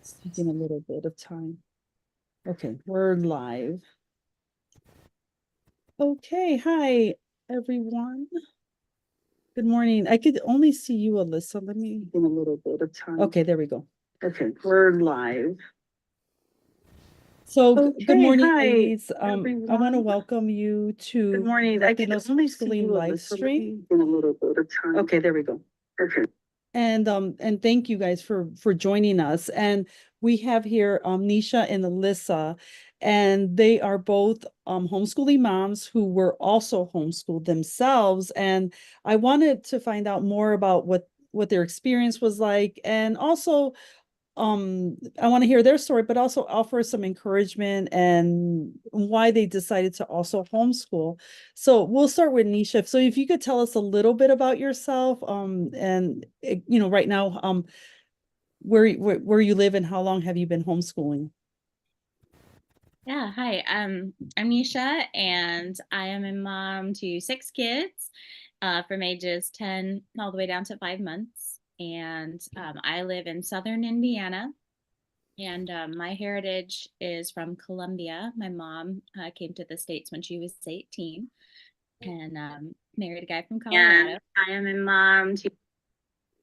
It's taking a little bit of time. Okay, we're live. Okay, hi everyone. Good morning. I could only see you, Alyssa. Let me in a little bit of time. Okay, there we go. Okay, we're live. So good morning, ladies. I want to welcome you to Good morning. I can Latinos only see Homeschooling you live stream. in a little bit of time. Okay, there we go. Okay. And thank you guys for joining us. And we have here Nisha and Alyssa, and they are both homeschooling moms who were also homeschooled themselves. And I wanted to find out more about what their experience was like, and also I want to hear their story, but also offer some encouragement and why they decided to also homeschool. So we'll start with Nisha. So if you could tell us a little bit about yourself, and right now, where you live and how long have you been homeschooling? Yeah, hi. I'm Nisha, and I am a mom to 6 kids from ages 10 all the way down to 5 months. And I live in southern Indiana, and my heritage is from Colombia. My mom came to the States when she was 18 and married a guy from Colorado. And I am a mom to.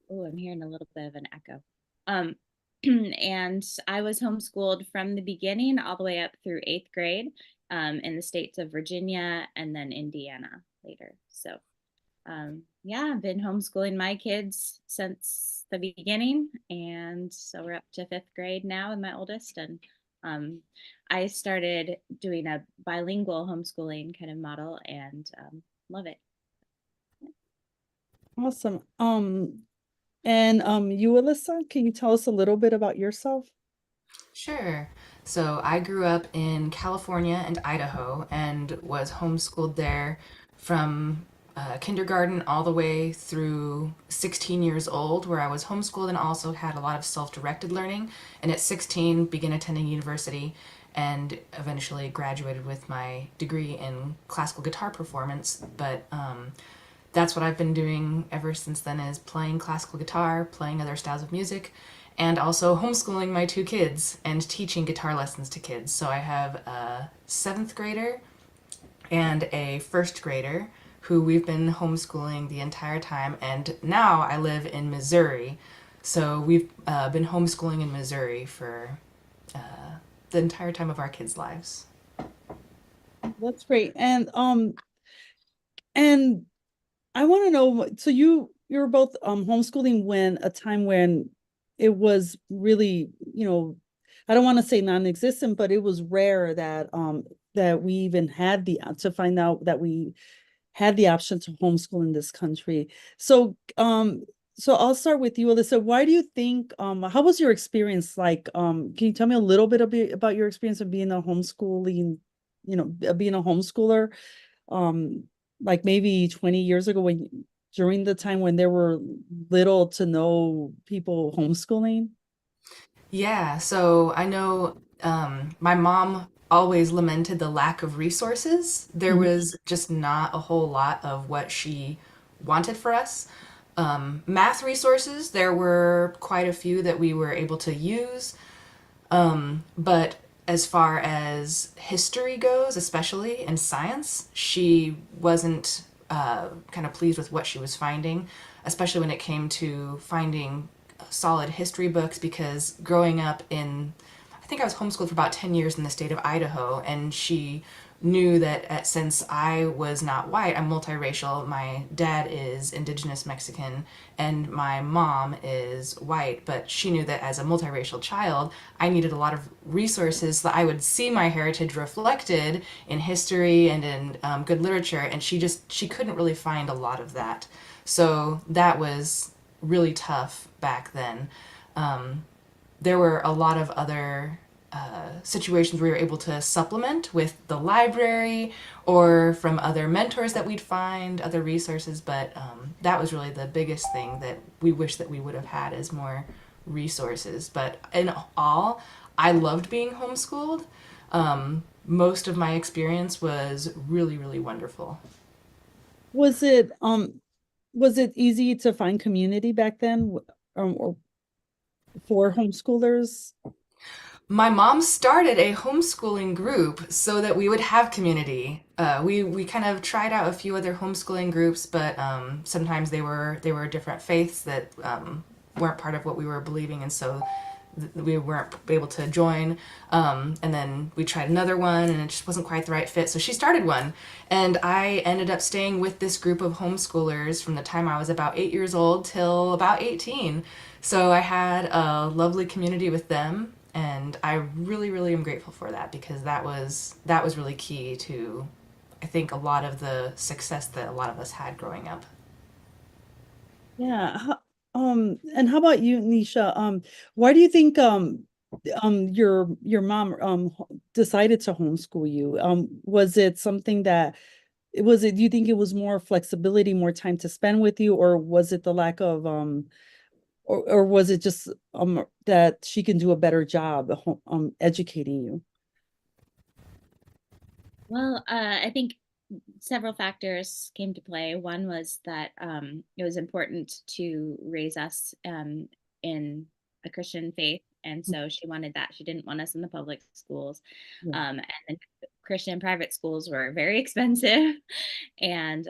Oh, I'm hearing a little bit of an echo. And I was homeschooled from the beginning all the way up through 8th grade in the states of Virginia and then Indiana later. So yeah, I've been homeschooling my kids since the beginning. And so we're up to 5th grade now with my oldest. And I started doing a bilingual homeschooling kind of model and love it. Awesome. And you, Alyssa, can you tell us a little bit about yourself? Sure. So I grew up in California and Idaho and was homeschooled there from kindergarten all the way through 16 years old, where I was homeschooled and also had a lot of self-directed learning. And at 16, began attending university and eventually graduated with my degree in classical guitar performance. But that's what I've been doing ever since then, is playing classical guitar, playing other styles of music, and also homeschooling my 2 kids and teaching guitar lessons to kids. So I have a 7th grader and a 1st grader who we've been homeschooling the entire time. And now I live in Missouri. So we've been homeschooling in Missouri for the entire time of our kids' lives. That's great. And I want to know, so you're both homeschooling when a time when it was really, I don't want to say non-existent, but it was rare that we even had to find out that we had the option to homeschool in this country. So I'll start with you, Alyssa. Why do you think how was your experience like? Can you tell me a little bit about your experience of being a homeschooling, being a homeschooler? Like maybe 20 years ago, during the time when there were little to no people homeschooling? Yeah, so I know my mom always lamented the lack of resources. There Mhm. was just not a whole lot of what she wanted for us. Math resources, there were quite a few that we were able to use. But as far as history goes, especially and science, she wasn't kind of pleased with what she was finding, especially when it came to finding solid history books. Because growing up I think I was homeschooled for about 10 years in the state of Idaho, and she knew that since I was not white, I'm multiracial. My dad is indigenous Mexican and my mom is white, but she knew that as a multiracial child, I needed a lot of resources so that I would see my heritage reflected in history and in good literature, and she couldn't really find a lot of that. So that was really tough back then. There were a lot of other situations where we were able to supplement with the library or from other mentors that we'd find, other resources, but that was really the biggest thing that we wish that we would have had, is more resources. But in all, I loved being homeschooled. Most of my experience was really, really wonderful. Was it easy to find community back then? Or for homeschoolers? My mom started a homeschooling group so that we would have community. We kind of tried out a few other homeschooling groups, but sometimes they were different faiths that weren't part of what we were believing, and so we weren't able to join. And then we tried another one, and it just wasn't quite the right fit. So she started one, and I ended up staying with this group of homeschoolers from the time I was about 8 years old till about 18. So I had a lovely community with them, and I really, really am grateful for that because that was really key to, I think, a lot of the success that a lot of us had growing up. Yeah. And how about you, Nisha? Why do you think your mom decided to homeschool you? Was it something that do you think it was more flexibility, more time to spend with you, or was it the lack of or was it just that she can do a better job educating you? Well, I think several factors came to play. One was that it was important to raise us in a Christian faith. And so she wanted that. She didn't want us in the public schools. Yeah. And Christian private schools were very expensive. And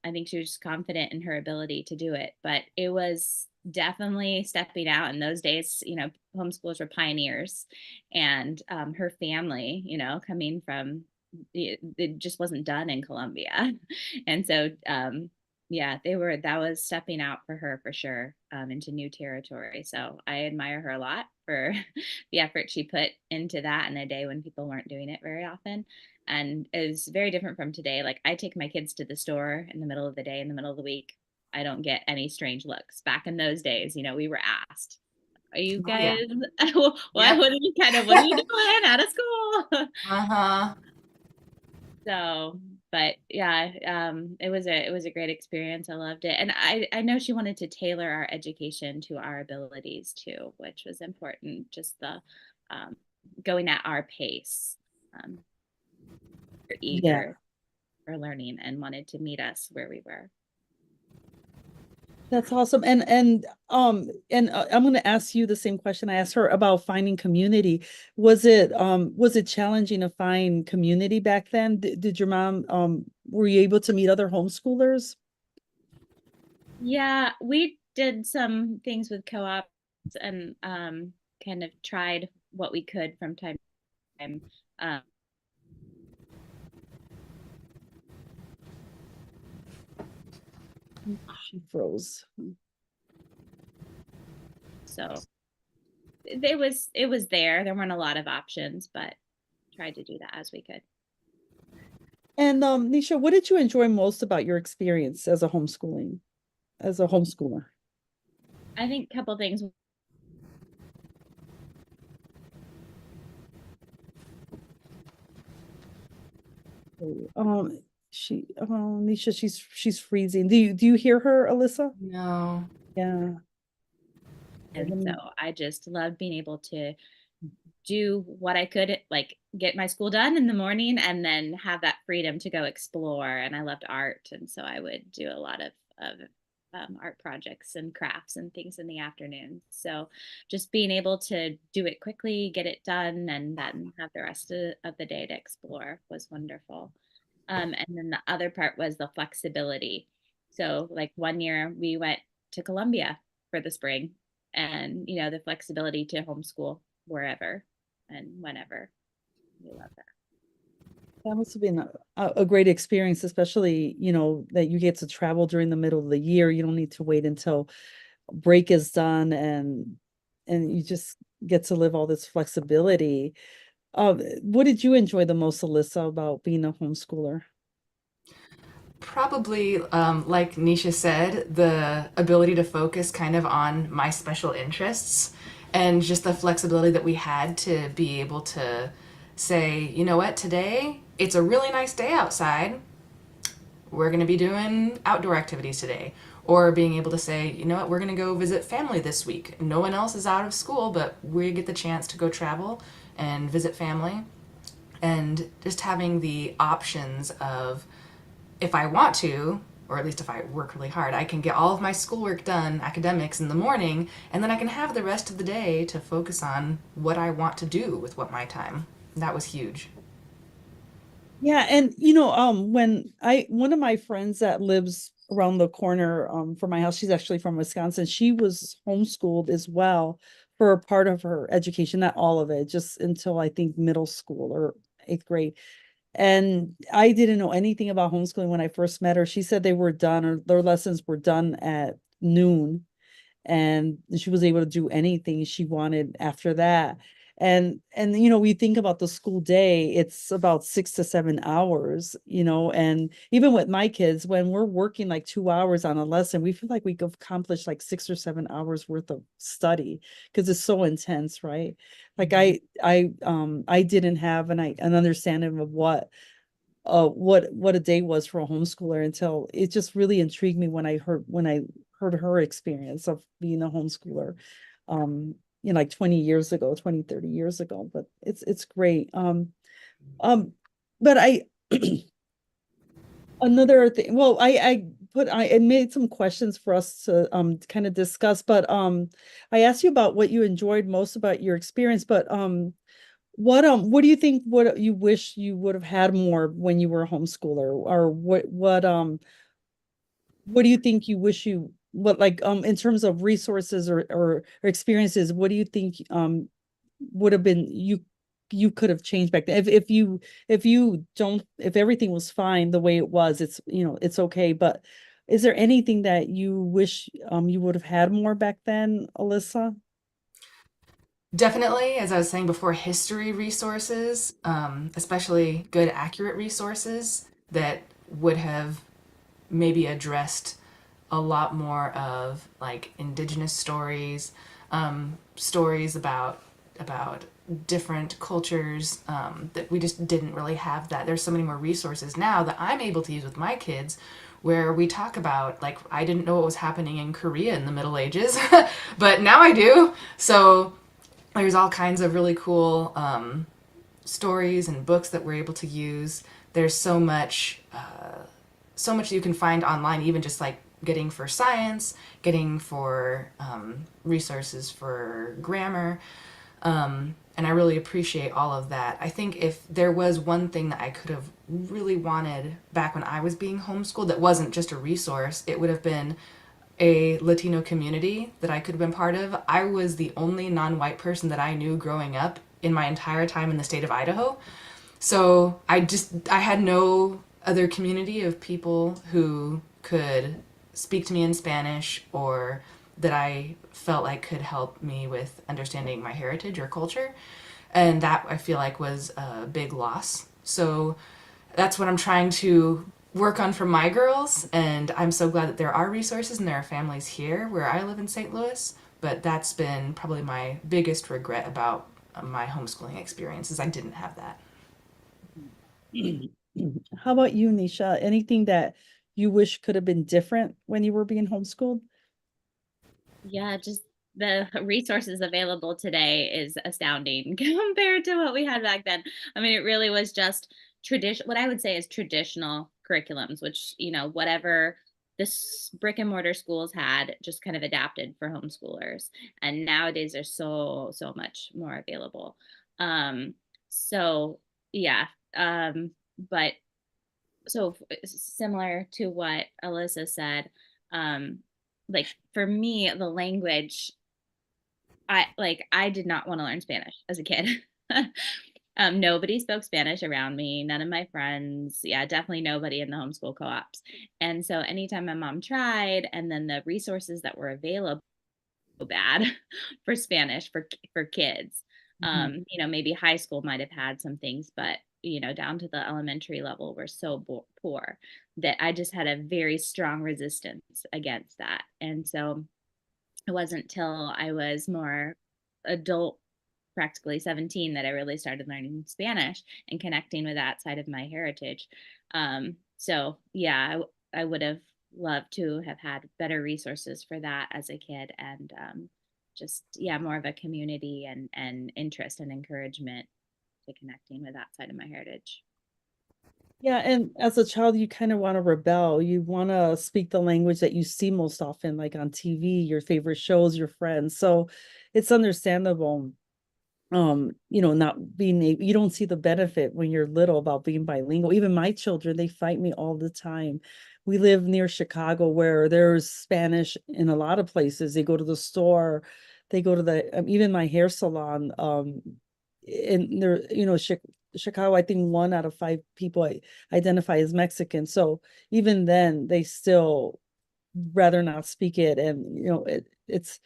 I think she was just confident in her ability to do it. But it was definitely stepping out in those days. Homeschoolers were pioneers. And her family, coming from it just wasn't done in Colombia. And so yeah, that was stepping out for her for sure, into new territory. So I admire her a lot for the effort she put into that in a day when people weren't doing it very often. And it was very different from today. Like I take my kids to the store in the middle of the day, in the middle of the week. I don't get any strange looks. Back in those days, we were asked, are you Oh yeah. guys, what Yep. are you what are you doing out of school? Uh-huh. So, but yeah, it was a great experience. I loved it. And I know she wanted to tailor our education to our abilities too, which was important. Just the um, going at our pace. We're Yeah. eager for learning and wanted to meet us where we were. That's awesome. And I'm going to ask you the same question I asked her about finding community. Was it challenging to find community back then? Did your mom were you able to meet other homeschoolers? Yeah, we did some things with co-ops and kind of tried what we could from time to time. Um, She froze. so it was there. There weren't a lot of options, but tried to do that as we could. And Nisha, what did you enjoy most about your experience as a homeschooler? I think a couple things. Nisha, she's freezing. Do you hear her, Alyssa? No. Yeah. And so I just loved being able to do what I could, like get my school done in the morning and then have that freedom to go explore. And I loved art. And so I would do a lot of art projects and crafts and things in the afternoon. So just being able to do it quickly, get it done, and then have the rest of the day to explore was wonderful. And then the other part was the flexibility. So like one year we went to Colombia for the spring, and the flexibility to homeschool wherever and whenever. We love that. That must have been a great experience, especially, that you get to travel during the middle of the year. You don't need to wait until break is done and you just get to live all this flexibility. What did you enjoy the most, Alyssa, about being a homeschooler? Probably, like Nisha said, the ability to focus kind of on my special interests and just the flexibility that we had to be able to say, you know what, today it's a really nice day outside. We're going to be doing outdoor activities today. Or being able to say, you know what, we're going to go visit family this week. No one else is out of school, but we get the chance to go travel and visit family. And just having the options of, if I want to, or at least if I work really hard, I can get all of my schoolwork done, academics, in the morning, and then I can have the rest of the day to focus on what I want to do with what my time. That was huge. Yeah, and one of my friends that lives around the corner from my house, she's actually from Wisconsin. She was homeschooled as well for a part of her education, not all of it, just until I think middle school or eighth grade. And I didn't know anything about homeschooling when I first met her. She said they were done, or their lessons were done at noon, and she was able to do anything she wanted after that. And we think about the school day, it's about 6 to 7 hours, and even with my kids, when we're working like 2 hours on a lesson, we feel like we could accomplish like 6 or 7 hours worth of study because it's so intense, right? Like I didn't have an understanding of what a day was for a homeschooler until it just really intrigued me when I heard her experience of being a homeschooler, like 20 years ago, 20, 30 years ago. But it's great. Um, but another thing, well, I made some questions for us to kind of discuss, but I asked you about what you enjoyed most about your experience, but what do you think, what you wish you would have had more when you were a homeschooler, or what do you think you wish what, like, in terms of resources or experiences, what do you think would have been you could have changed back then? If everything was fine the way it was, it's okay, but is there anything that you wish you would have had more back then, Alyssa? Definitely, as I was saying before, history resources, especially good, accurate resources that would have maybe addressed a lot more of like indigenous stories, stories about different cultures, that we just didn't really have that. There's so many more resources now that I'm able to use with my kids, where we talk about, like, I didn't know what was happening in Korea in the Middle Ages, but now I do. So there's all kinds of really cool stories and books that we're able to use. There's so much you can find online, even just like getting for science, getting for resources for grammar. And I really appreciate all of that. I think if there was one thing that I could have really wanted back when I was being homeschooled that wasn't just a resource, it would have been a Latino community that I could have been part of. I was the only non-white person that I knew growing up in my entire time in the state of Idaho. So I had no other community of people who could speak to me in Spanish, or that I felt like could help me with understanding my heritage or culture. And that, I feel like, was a big loss. So that's what I'm trying to work on for my girls. And I'm so glad that there are resources and there are families here where I live in St. Louis. But that's been probably my biggest regret about my homeschooling experience, is I didn't have that. How about you, Nisha? Anything that you wish could have been different when you were being homeschooled? Yeah, just the resources available today is astounding compared to what we had back then. I mean, it really was just what I would say is traditional curriculums, which, whatever this brick and mortar schools had, just kind of adapted for homeschoolers. And nowadays there's so much more available. Um, so yeah. But so similar to what Alyssa said, um, like for me, the language, I did not want to learn Spanish as a kid. Nobody spoke Spanish around me, none of my friends. Yeah, definitely nobody in the homeschool co-ops. And so anytime my mom tried, and then the resources that were available bad for Spanish for kids. Maybe high school might have had some things, but down to the elementary level, we're so poor that I just had a very strong resistance against that. And so it wasn't till I was more adult, practically 17, that I really started learning Spanish and connecting with that side of my heritage. So yeah, I would have loved to have had better resources for that as a kid, and just, yeah, more of a community and interest and encouragement to connecting with that side of my heritage. Yeah, and as a child, you kind of want to rebel. You want to speak the language that you see most often, like on TV, your favorite shows, your friends. So it's understandable, not being able, you don't see the benefit when you're little about being bilingual. Even my children, they fight me all the time. We live near Chicago where there's Spanish in a lot of places. They go to the store, they go to the even my hair salon, and there, Chicago, I think 1 out of 5 people identify as Mexican. So even then, they still rather not speak it, and it's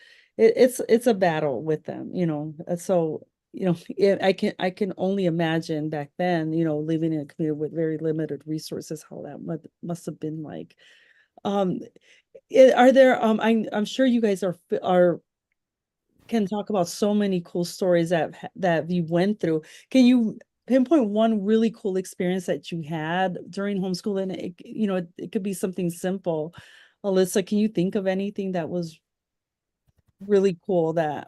a battle with them. So I can only imagine back then, living in a community with very limited resources, how that must have been like. Um, are there? I'm sure you guys are can talk about so many cool stories that you went through. Can you pinpoint one really cool experience that you had during homeschooling? It could be something simple. Alyssa, can you think of anything that was really cool a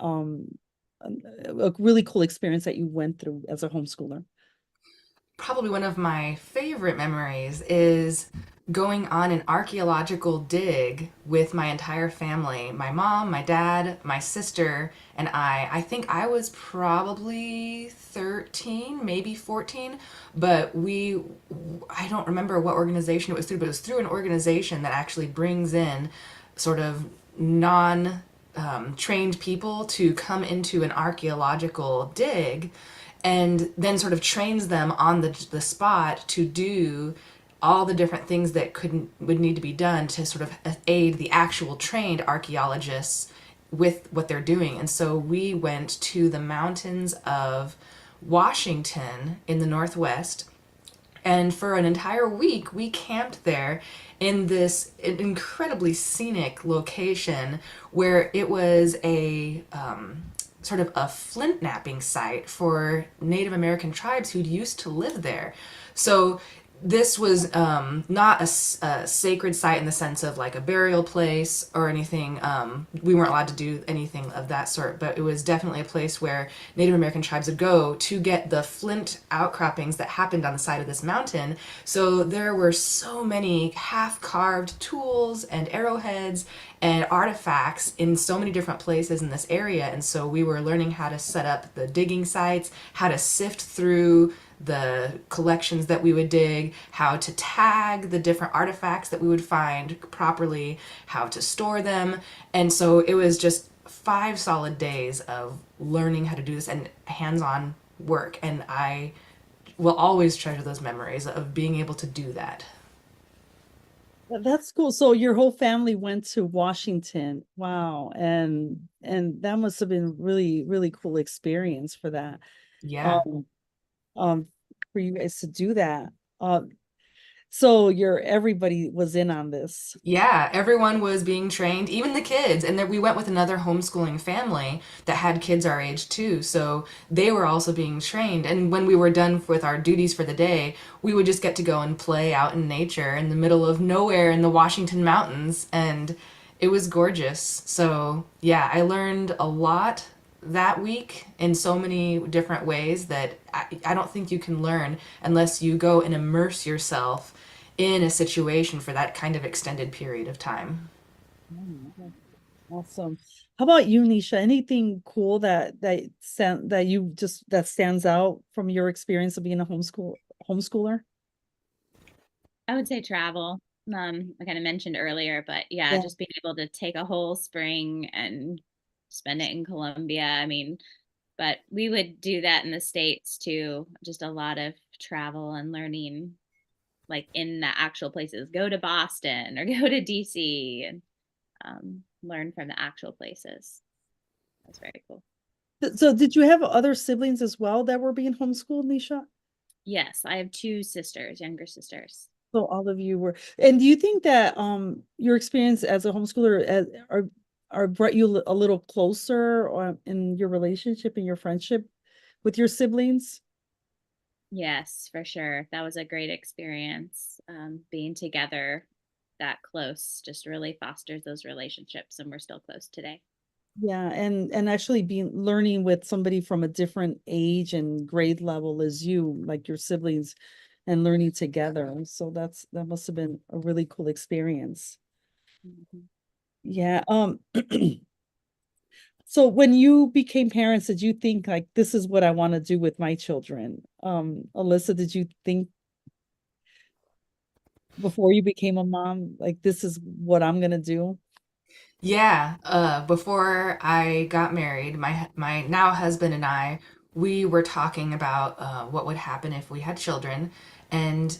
really cool experience that you went through as a homeschooler? Probably one of my favorite memories is going on an archaeological dig with my entire family, my mom, my dad, my sister, and I. I think I was probably 13, maybe 14, but I don't remember what organization it was through, but it was through an organization that actually brings in sort of non trained people to come into an archaeological dig and then sort of trains them on the spot to do all the different things that would need to be done to sort of aid the actual trained archaeologists with what they're doing. And so we went to the mountains of Washington in the Northwest, and for an entire week, we camped there in this incredibly scenic location where it was a sort of a flint knapping site for Native American tribes who'd used to live there. So this was not a sacred site in the sense of like a burial place or anything. We weren't allowed to do anything of that sort, but it was definitely a place where Native American tribes would go to get the flint outcroppings that happened on the side of this mountain. So there were so many half-carved tools and arrowheads and artifacts in so many different places in this area. And so we were learning how to set up the digging sites, how to sift through the collections that we would dig, how to tag the different artifacts that we would find properly, how to store them. And so it was just 5 solid days of learning how to do this and hands-on work. And I will always treasure those memories of being able to do that. That's cool. So your whole family went to Washington. Wow. And that must have been really, really cool experience for that. Yeah. Um, for you guys to do that. So everybody was in on this. Yeah, everyone was being trained, even the kids. And then we went with another homeschooling family that had kids our age too. So they were also being trained. And when we were done with our duties for the day, we would just get to go and play out in nature in the middle of nowhere in the Washington mountains. And it was gorgeous. So yeah, I learned a lot that week in so many different ways that I don't think you can learn unless you go and immerse yourself in a situation for that kind of extended period of time. Oh, awesome. How about you, Nisha? Anything cool that stands out from your experience of being a homeschooler? I would say travel. I kind of mentioned earlier, but yeah, Yeah. just being able to take a whole spring and spend it in Colombia. I mean, but we would do that in the States too. Just a lot of travel and learning, like in the actual places. Go to Boston or go to DC and learn from the actual places. That's very cool. So did you have other siblings as well that were being homeschooled, Nisha? Yes, I have 2 sisters, younger sisters. So all of you were, and do you think that your experience as a homeschooler are brought you a little closer or in your relationship and your friendship with your siblings? Yes, for sure. That was a great experience. Being together that close just really fosters those relationships, and we're still close today. Yeah, and actually being learning with somebody from a different age and grade level as you, like your siblings, and learning together. So that must have been a really cool experience. Mhm. Yeah. So when you became parents, did you think like this is what I want to do with my children? Alyssa, did you think before you became a mom, like this is what I'm gonna do? Yeah, before I got married, my now husband and I, we were talking about what would happen if we had children, and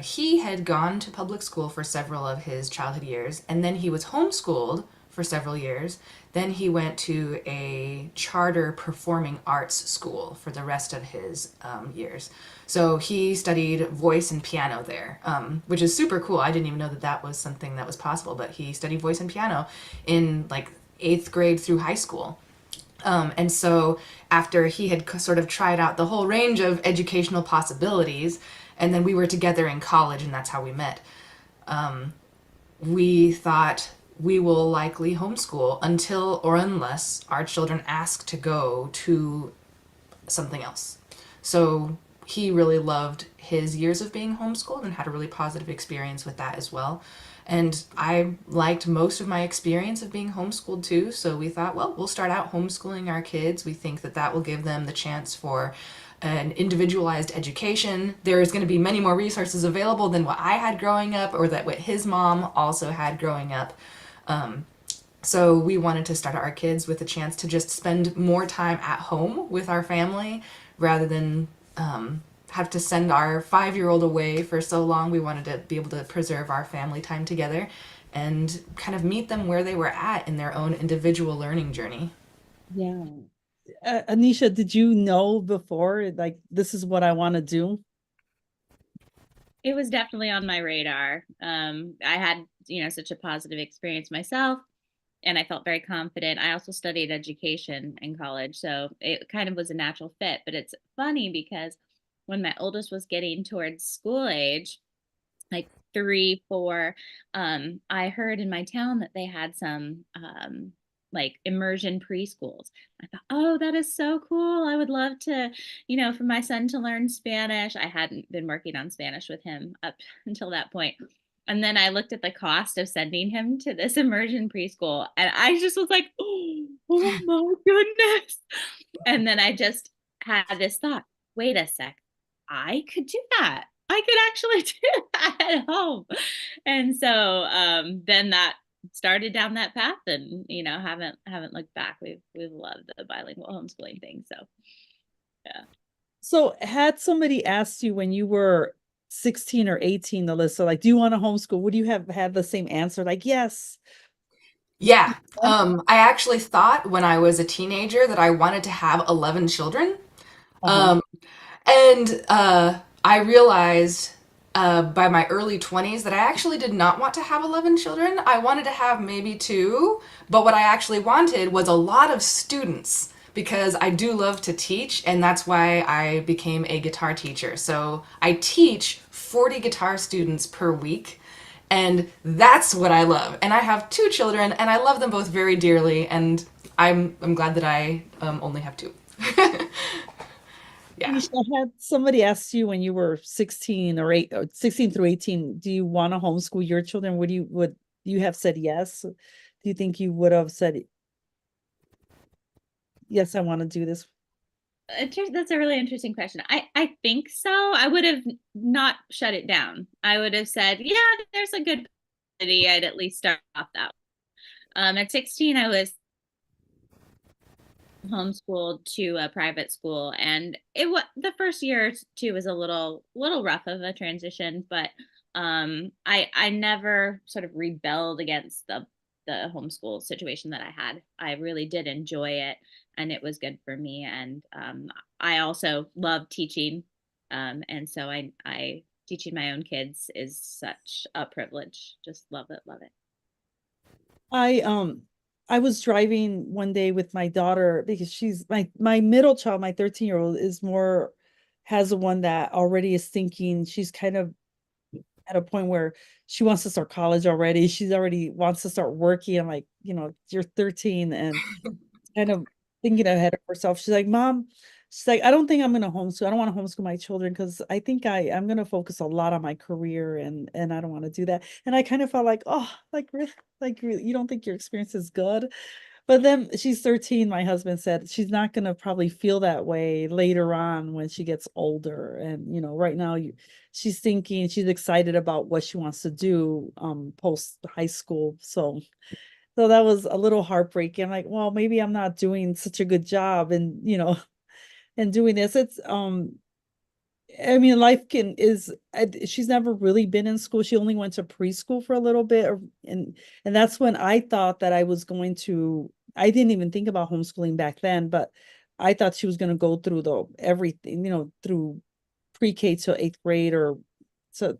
he had gone to public school for several of his childhood years, and then he was homeschooled for several years. Then he went to a charter performing arts school for the rest of his years. So he studied voice and piano there, which is super cool. I didn't even know that that was something that was possible, but he studied voice and piano in like eighth grade through high school. And so after he had sort of tried out the whole range of educational possibilities, and then we were together in college, and that's how we met, we thought we will likely homeschool until or unless our children ask to go to something else. So he really loved his years of being homeschooled and had a really positive experience with that as well. And I liked most of my experience of being homeschooled too. So we thought, well, we'll start out homeschooling our kids. We think that that will give them the chance for an individualized education. There's going to be many more resources available than what I had growing up or that what his mom also had growing up. So we wanted to start our kids with a chance to just spend more time at home with our family rather than have to send our 5-year-old away for so long. We wanted to be able to preserve our family time together and kind of meet them where they were at in their own individual learning journey. Yeah. Anisha, did you know before, like, this is what I want to do? It was definitely on my radar. I had, such a positive experience myself, and I felt very confident. I also studied education in college, so it kind of was a natural fit. But it's funny because when my oldest was getting towards school age, like 3, 4, I heard in my town that they had some like immersion preschools. I thought, oh, that is so cool. I would love to, for my son to learn Spanish. I hadn't been working on Spanish with him up until that point. And then I looked at the cost of sending him to this immersion preschool, and I just was like, oh my goodness. And then I just had this thought, wait a sec, I could do that. I could actually do that at home. And so then that started down that path, and haven't looked back. We've loved the bilingual homeschooling thing. So yeah. So had somebody asked you when you were 16 or 18, Alyssa, like, do you want to homeschool? Would you have had the same answer? Like, yes. Yeah, I actually thought when I was a teenager that I wanted to have 11 children. Uh-huh. Um, And I realized by my early 20s that I actually did not want to have 11 children. I wanted to have maybe 2, but what I actually wanted was a lot of students because I do love to teach, and that's why I became a guitar teacher. So I teach 40 guitar students per week, and that's what I love. And I have 2 children, and I love them both very dearly, and I'm glad that I only have 2. Yeah. Nisha, had somebody asked you when you were 16 or 16 through 18, do you want to homeschool your children? Would you have said yes? Do you think you would have said, yes, I want to do this? That's a really interesting question. I think so. I would have not shut it down. I would have said, yeah, there's a good possibility I'd at least start off that. At 16, I was homeschooled to a private school, and it was the first year or two was a little rough of a transition, but I never sort of rebelled against the homeschool situation that I had. I really did enjoy it, and it was good for me. And I also love teaching, and so I teaching my own kids is such a privilege. Just love it, love it. I was driving one day with my daughter because she's my middle child, my 13-year-old has the one that already is thinking. She's kind of at a point where she wants to start college already. She's already wants to start working. I'm like, you're 13 and kind of thinking ahead of herself. She's like, Mom, she's like, I don't think I'm gonna homeschool. I don't want to homeschool my children because I think I'm gonna focus a lot on my career and I don't want to do that. And I kind of felt like, oh, really, you don't think your experience is good? But then she's 13. My husband said she's not gonna probably feel that way later on when she gets older. And right now she's thinking she's excited about what she wants to do post high school. So that was a little heartbreaking. I'm like, well, maybe I'm not doing such a good job and and doing this. It's I mean, life she's never really been in school. She only went to preschool for a little bit, and that's when I thought that I didn't even think about homeschooling back then, but I thought she was going to go through everything, through pre-K to eighth grade or to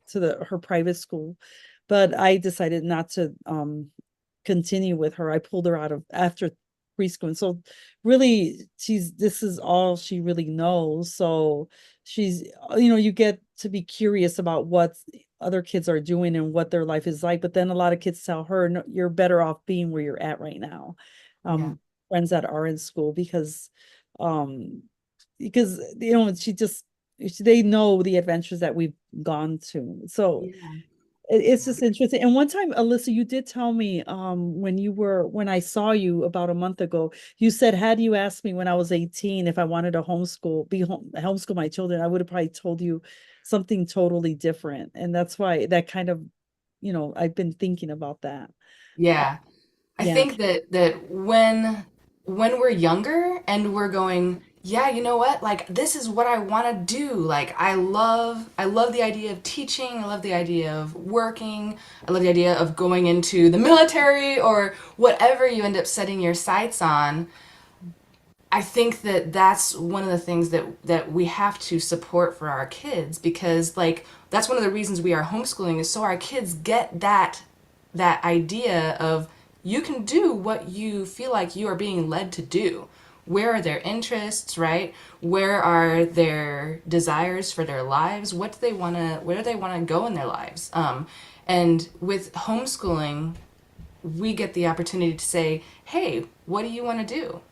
her private school. But I decided not to continue with her. I pulled her out of after preschool. And so really this is all she really knows. So she's, you get to be curious about what other kids are doing and what their life is like. But then a lot of kids tell her, no, you're better off being where you're at right now. Yeah. Friends that are in school because they know the adventures that we've gone to. So Yeah. it's just interesting. And one time, Alyssa, you did tell me when I saw you about a month ago, you said, had you asked me when I was 18 if I wanted to homeschool my children, I would have probably told you something totally different. And that's why that kind of, I've been thinking about that. Yeah. I Yeah. think that when we're younger and we're going, yeah, you know what? Like this is what I want to do. Like I love the idea of teaching. I love the idea of working. I love the idea of going into the military or whatever you end up setting your sights on. I think that that's one of the things that we have to support for our kids because like that's one of the reasons we are homeschooling is so our kids get that idea of you can do what you feel like you are being led to do. Where are their interests, right? Where are their desires for their lives? Where do they want to go in their lives? And with homeschooling, we get the opportunity to say, hey, what do you want to do?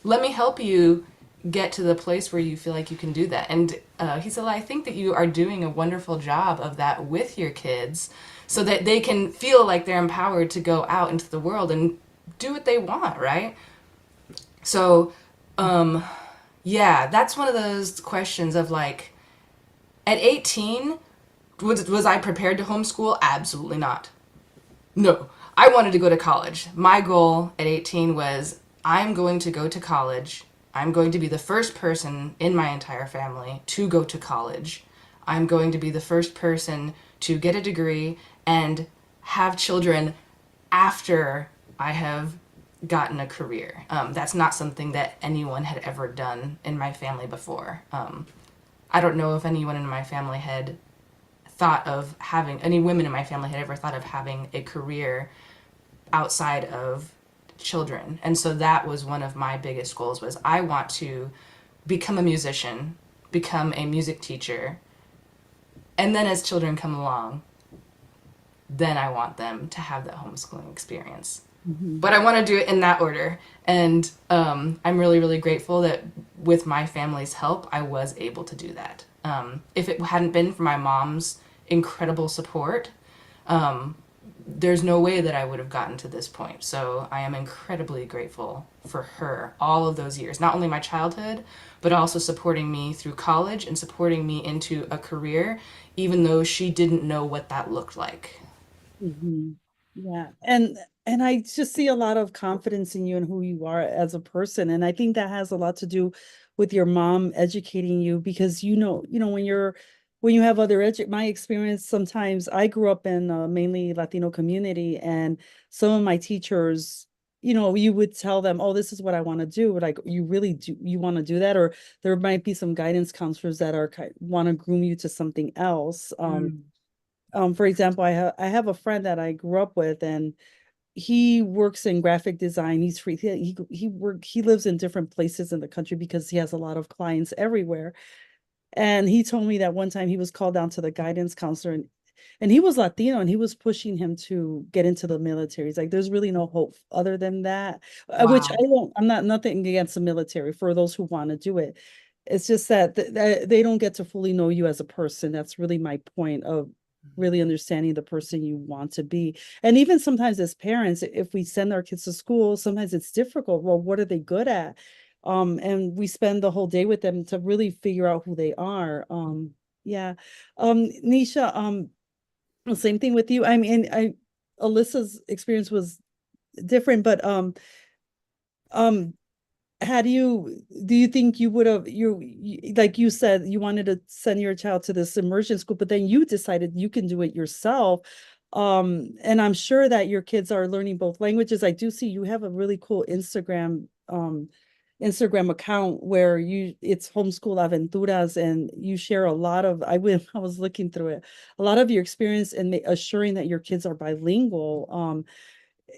Let me help you get to the place where you feel like you can do that. And he said, I think that you are doing a wonderful job of that with your kids so that they can feel like they're empowered to go out into the world and do what they want, right? So, yeah, that's one of those questions of like, at 18, was I prepared to homeschool? Absolutely not. No, I wanted to go to college. My goal at 18 was I'm going to go to college. I'm going to be the first person in my entire family to go to college. I'm going to be the first person to get a degree and have children after I have gotten a career. That's not something that anyone had ever done in my family before. I don't know if anyone in my family had thought of having, any women in my family had ever thought of having a career outside of children. And so that was one of my biggest goals was I want to become a musician, become a music teacher, and then as children come along, then I want them to have that homeschooling experience. Mm-hmm. But I want to do it in that order. And I'm really, really grateful that with my family's help, I was able to do that. If it hadn't been for my mom's incredible support, there's no way that I would have gotten to this point. So I am incredibly grateful for her all of those years, not only my childhood, but also supporting me through college and supporting me into a career, even though she didn't know what that looked like. Mm-hmm. Yeah. And I just see a lot of confidence in you and who you are as a person. And I think that has a lot to do with your mom educating you because when you have my experience, sometimes I grew up in a mainly Latino community and some of my teachers, you would tell them, oh, this is what I want to do. Like, you really do, you want to do that? Or there might be some guidance counselors that want to groom you to something else. For example, I have a friend that I grew up with, and he works in graphic design. He's free. He lives in different places in the country because he has a lot of clients everywhere. And he told me that one time he was called down to the guidance counselor, and he was Latino, and he was pushing him to get into the military. He's like, there's really no hope other than that. Which Wow. I'm not nothing against the military for those who want to do it. It's just that they don't get to fully know you as a person. That's really my point of really understanding the person you want to be. And even sometimes as parents, if we send our kids to school, sometimes it's difficult. Well, what are they good at? And we spend the whole day with them to really figure out who they are. Yeah. Nisha, same thing with you. I mean, Alyssa's experience was different, but do you think you would have like you said you wanted to send your child to this immersion school, but then you decided you can do it yourself. And I'm sure that your kids are learning both languages. I do see you have a really cool Instagram account where it's homeschoolaventuras, and you share a lot of, I was looking through it, a lot of your experience and assuring that your kids are bilingual.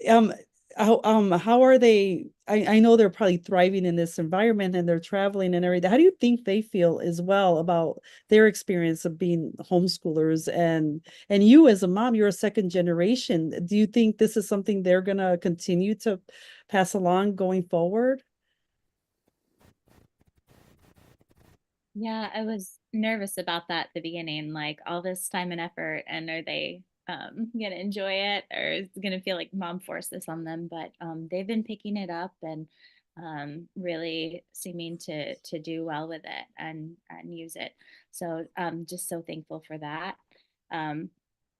Um, how are they? I know they're probably thriving in this environment and they're traveling and everything. How do you think they feel as well about their experience of being homeschoolers? And you as a mom, you're a second generation. Do you think this is something they're gonna continue to pass along going forward? Yeah, I was nervous about that at the beginning, like all this time and effort, and are they gonna enjoy it, or is it gonna feel like mom forced this on them? But they've been picking it up and really seeming to do well with it and use it. So just so thankful for that. Um,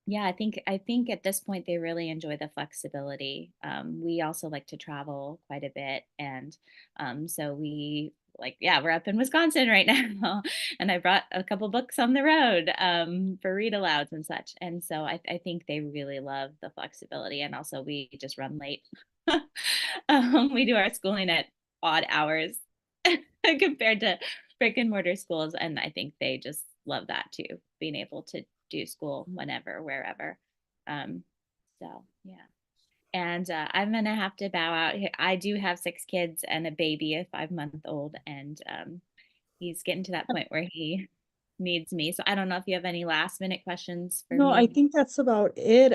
yeah, I think at this point they really enjoy the flexibility. We also like to travel quite a bit, and so we like, yeah, we're up in Wisconsin right now, and I brought a couple books on the road for read alouds and such. And so I think they really love the flexibility, and also we just run late. We do our schooling at odd hours compared to brick and mortar schools, and I think they just love that too, being able to do school whenever, wherever. Um, so yeah. And I'm gonna have to bow out here. I do have 6 kids and a baby, a 5-month-old, and he's getting to that point where he needs me. So I don't know if you have any last minute questions for No, I me. think that's about it.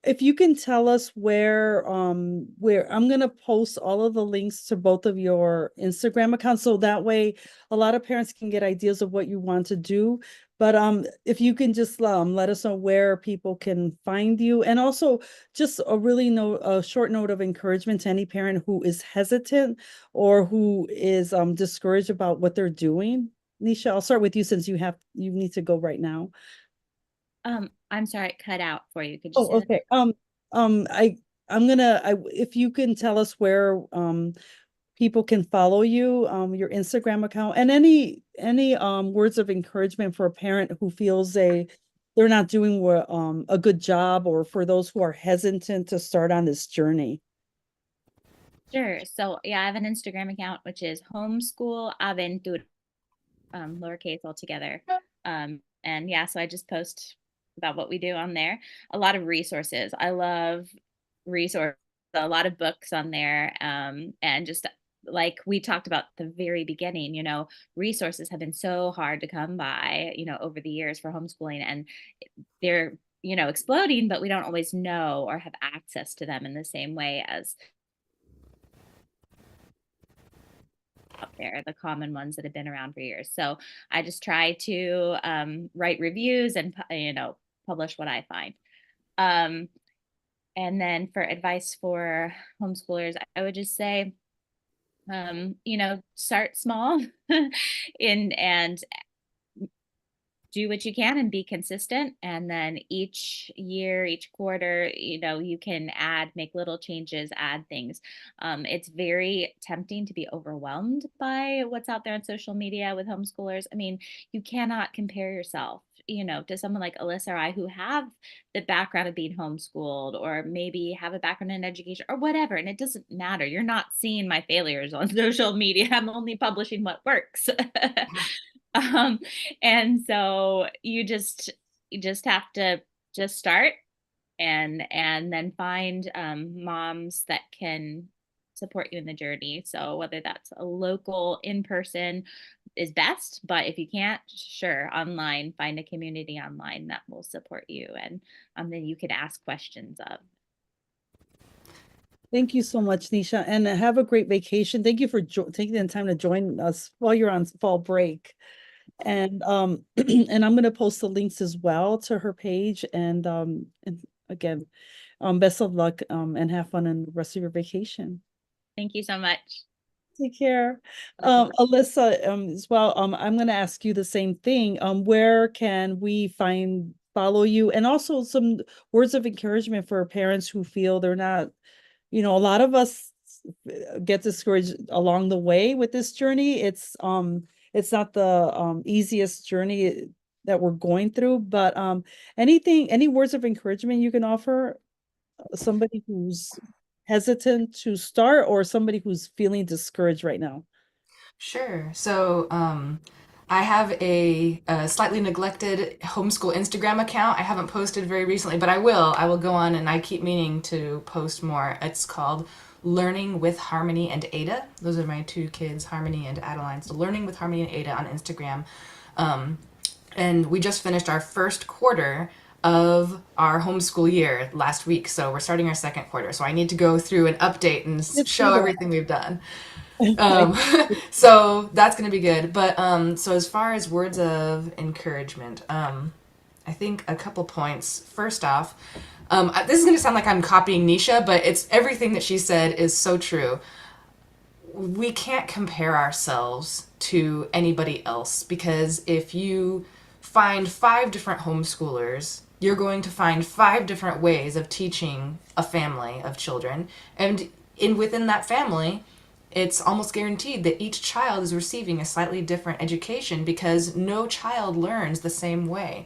If you can tell us where I'm gonna post all of the links to both of your Instagram accounts, so that way a lot of parents can get ideas of what you want to do. But if you can just let us know where people can find you, and also just a short note of encouragement to any parent who is hesitant or who is discouraged about what they're doing. Nisha, I'll start with you since you need to go right now. I'm sorry, it cut out for you. Could you say Oh, that? okay. Um, I, if you can tell us where, people can follow you, your Instagram account, and any, words of encouragement for a parent who feels they're not doing a good job, or for those who are hesitant to start on this journey. Sure. So yeah, I have an Instagram account which is homeschoolaventuras, lowercase altogether. And yeah, so I just post about what we do on there. A lot of resources. I love resources, a lot of books on there. And just like we talked about at the very beginning, resources have been so hard to come by, over the years for homeschooling, and they're, exploding, but we don't always know or have access to them in the same way as out there, the common ones that have been around for years. So I just try to write reviews and publish what I find. Um, and then for advice for homeschoolers, I would just say, start small and do what you can and be consistent. And then each year, each quarter, you can make little changes, add things. It's very tempting to be overwhelmed by what's out there on social media with homeschoolers. I mean, you cannot compare yourself, to someone like Alyssa or I, who have the background of being homeschooled, or maybe have a background in education or whatever. And it doesn't matter. You're not seeing my failures on social media. I'm only publishing what works. um, and so you just have to just start, and then find moms that can support you in the journey. So whether that's a local in person is best, but if you can't, sure, online, find a community online that will support you, and then you could ask questions of. Thank you so much, Nisha, and have a great vacation. Thank you for taking the time to join us while you're on fall break. And and I'm gonna post the links as well to her page. And again, best of luck and have fun in the rest of your vacation. Thank you so much. Take care. Alyssa, as well, I'm gonna ask you the same thing. Where can we follow you? And also some words of encouragement for parents who feel they're not, a lot of us get discouraged along the way with this journey. It's not the easiest journey that we're going through, but any words of encouragement you can offer somebody who's hesitant to start or somebody who's feeling discouraged right now? Sure. So, I have a slightly neglected homeschool Instagram account. I haven't posted very recently, but I will. I will go on, and I keep meaning to post more. It's called Learning with Harmony and Ada. Those are my two kids, Harmony and Adaline. So, Learning with Harmony and Ada on Instagram. And we just finished our first quarter of our homeschool year last week. So, we're starting our second quarter. So, I need to go through and update and Let's do show that. everything we've done. Um, so that's going to be good. But so as far as words of encouragement, I think a couple points. First off, this is going to sound like I'm copying Nisha, but it's everything that she said is so true. We can't compare ourselves to anybody else because if you find 5 different homeschoolers, you're going to find 5 different ways of teaching a family of children, and within that family it's almost guaranteed that each child is receiving a slightly different education because no child learns the same way.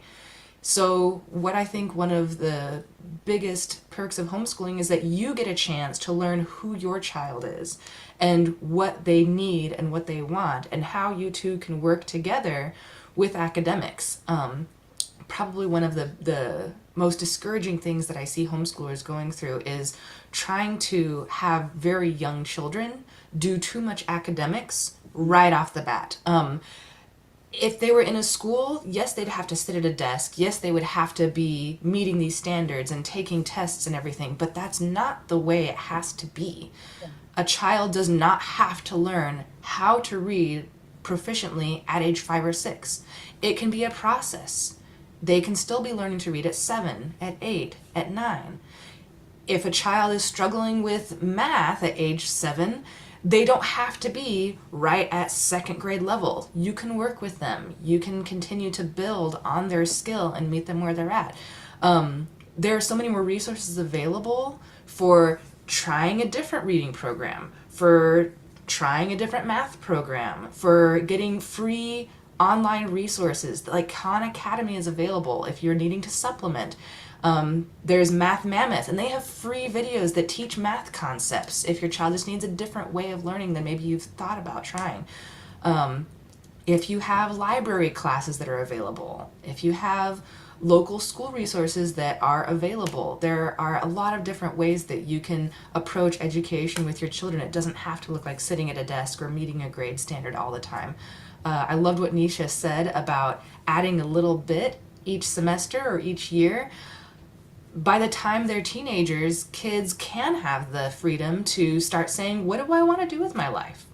So, what I think one of the biggest perks of homeschooling is that you get a chance to learn who your child is and what they need and what they want and how you two can work together with academics. Probably one of the most discouraging things that I see homeschoolers going through is trying to have very young children do too much academics right off the bat. If they were in a school, yes, they'd have to sit at a desk. Yes, they would have to be meeting these standards and taking tests and everything, but that's not the way it has to be. A child does not have to learn how to read proficiently at age 5 or 6. It can be a process. They can still be learning to read at 7, at 8, at 9. If a child is struggling with math at age 7, they don't have to be right at second grade level. You can work with them. You can continue to build on their skill and meet them where they're at. There are so many more resources available for trying a different reading program, for trying a different math program, for getting free online resources. Like Khan Academy is available if you're needing to supplement. There's Math Mammoth, and they have free videos that teach math concepts if your child just needs a different way of learning than maybe you've thought about trying. If you have library classes that are available, if you have local school resources that are available, there are a lot of different ways that you can approach education with your children. It doesn't have to look like sitting at a desk or meeting a grade standard all the time. I loved what Nisha said about adding a little bit each semester or each year. By the time they're teenagers, kids can have the freedom to start saying, what do I want to do with my life?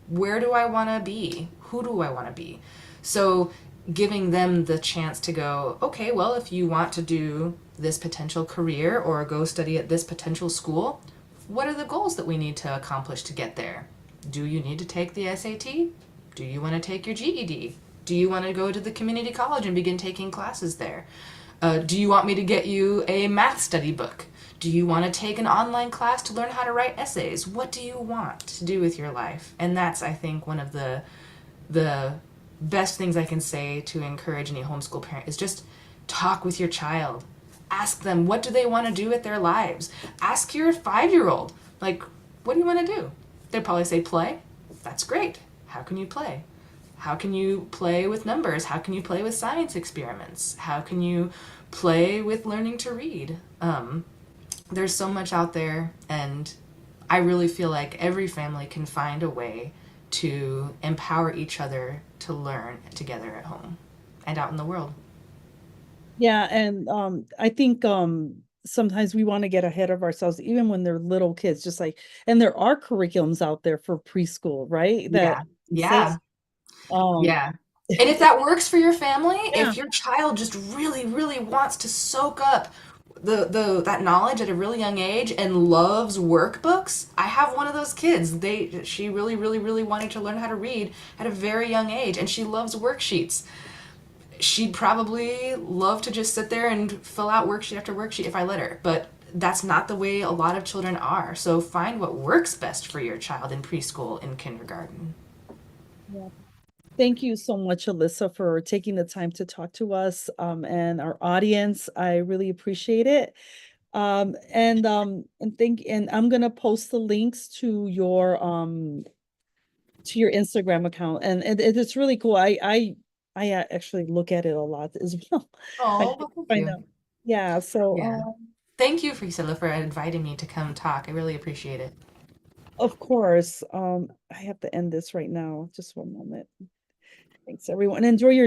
Where do I want to be? Who do I want to be? So giving them the chance to go, okay, well, if you want to do this potential career or go study at this potential school, what are the goals that we need to accomplish to get there? Do you need to take the SAT? Do you want to take your GED? Do you want to go to the community college and begin taking classes there? Do you want me to get you a math study book? Do you want to take an online class to learn how to write essays? What do you want to do with your life? And that's, I think, one of the best things I can say to encourage any homeschool parent is just talk with your child. Ask them, what do they want to do with their lives? Ask your 5-year-old, like, what do you want to do? They'll probably say play. That's great. How can you play? How can you play with numbers? How can you play with science experiments? How can you play with learning to read? There's so much out there, and I really feel like every family can find a way to empower each other to learn together at home and out in the world. Yeah, and I think sometimes we want to get ahead of ourselves, even when they're little kids, just like, and there are curriculums out there for preschool, right? That Yeah. say, um, Yeah. And if that works for your family, Yeah. if your child just really, really wants to soak up that knowledge at a really young age and loves workbooks, I have one of those kids. She really, really, really wanted to learn how to read at a very young age, and she loves worksheets. She'd probably love to just sit there and fill out worksheet after worksheet if I let her, but that's not the way a lot of children are. So find what works best for your child in preschool and kindergarten. Yeah. Thank you so much, Alyssa, for taking the time to talk to us, and our audience. I really appreciate it. And I'm gonna post the links to your Instagram account, and it's really cool. I actually look at it a lot as well. I Oh, well, thank find you. out. Yeah, so Yeah. Thank you, Priscilla, for inviting me to come talk. I really appreciate it. of course, I have to end this right now. Just one moment. Thanks, everyone. Enjoy your